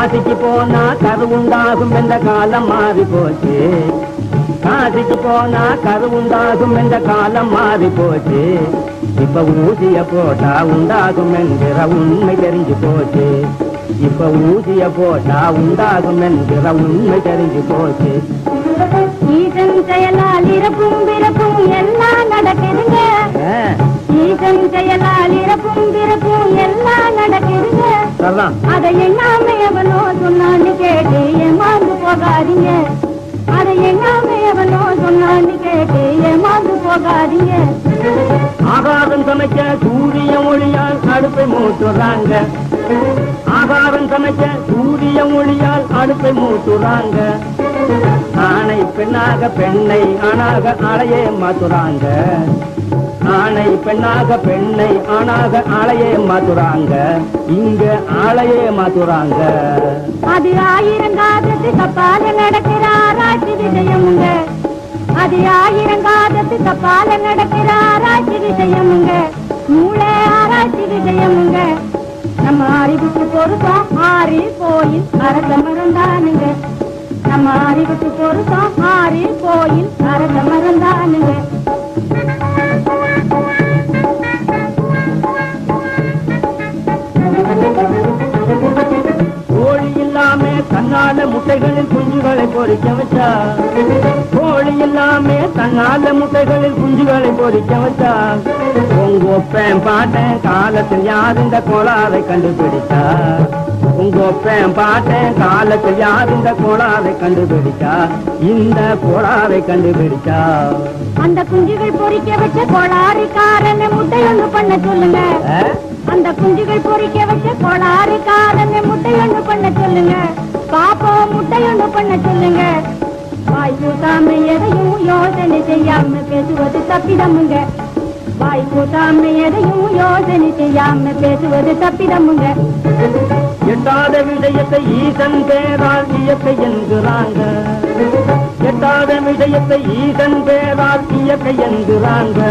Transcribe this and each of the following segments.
காசிக்கு போனா கருவுண்டாகும் என்ற காலம் மாறி போச்சு. காசிக்கு போனா கருவுண்டாகும் என்ற காலம் மாறி போச்சு. இப்ப ஊசிய போட்டா உண்டாகும் என்கிற உண்மை தெரிஞ்சு போச்சு. இப்ப ஊசிய போட்டா உண்டாகும் என்கிற உண்மை தெரிஞ்சு போச்சு. ஈசன் செயலால் இறப்பும் பிறப்பும் எல்லாம் நடக்குதுங்க. ஈசன் செயலால் இறப்பும் பிறப்பும் எல்லாம் நடக்குதுங்க. அதை எண்ணாம எவனோ சொன்னான்னு கேட்டு ஏமாந்து போகாதீங்க. அதை எண்ணாம எவனோ சொன்னான்னு கேட்டு ஏமாந்து போகாதீங்க. ஆகாரம் சமைக்க சூரிய ஒளியால் அடுப்பை மூட்டுறாங்க. ஆகாரம் சமைக்க சூரிய ஒளியால் அடுப்பை மூட்டுறாங்க. ஆணை பெண்ணாக பெண்ணை ஆணாக ஆளையே மாத்துறாங்க. ஆணை பெண்ணாக பெண்ணை ஆணாக ஆளையே மாத்துறாங்க. இங்க ஆளையே மாத்துறாங்க. அது ஆயிரங்காதத்து கப்பால நடக்கிற ஆராய்ச்சி விஷயமுங்க. அது ஆயிரங்காதத்து கப்பால நடக்கிற ஆராய்ச்சி விஷயமுங்க. மூளை ஆராய்ச்சி விஷயமுங்க. நம்ம அறிவுக்கு பொருத்தம் ஆறு கோயில் அரச மறந்தானுங்க. நம்ம அறிவுக்கு பொருத்தம் ஆறு கோயில் அரச மறந்தானுங்க. கோழி இல்லாம தன்னால முட்டைகளில் குஞ்சுகளை பொறிக்க வச்சா. கோழி இல்லாம தன்னால முட்டைகளில் குஞ்சுகளை பொறிக்க வச்சா. உங்க ஒப்பேன் பாட்டேன் காலத்தில் யார் இந்த கோளாறை கண்டுபிடிச்சா. உங்க ஒப்பேன் பாட்டேன் காலத்தில் யார் இந்த கோளாறை கண்டுபிடிச்சா. இந்த கோளாறை கண்டுபிடிச்சா. அந்த குஞ்சுகள் பொறிக்க வச்ச கோளாறுக்காரன் முட்டை ஒண்ணு பண்ண சொல்லுங்க. அந்த குஞ்சுகள் பொறிக்க வச்ச கோளாறுக்காரன் முட்டை ஒண்ணு பண்ண சொல்லுங்க. பாப்போம் முட்டை ஒண்ணு பண்ண சொல்லுங்க. வாய் கூட்டாம எதையும் யோசனை செய்யாம பேசுவது தப்பிதமுங்க. வாய் கூட்டாம எதையும் யோசனை செய்யாம பேசுவது தப்பிதமுங்க. எட்டாத விஷயத்தை ஈசன் பேரால் இயற்கை என்கிறாங்க. எட்டாத விஷயத்தை ஈசன் பேரால் இயற்கை என்கிறாங்க.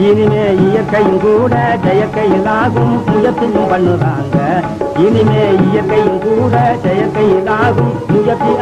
இனிமே இயற்கையும் கூட செயற்கையிலாகும் முயற்சியும் பண்ணுறாங்க. இனிமே இயற்கையும் கூட செயற்கையிலாகும் முயற்சி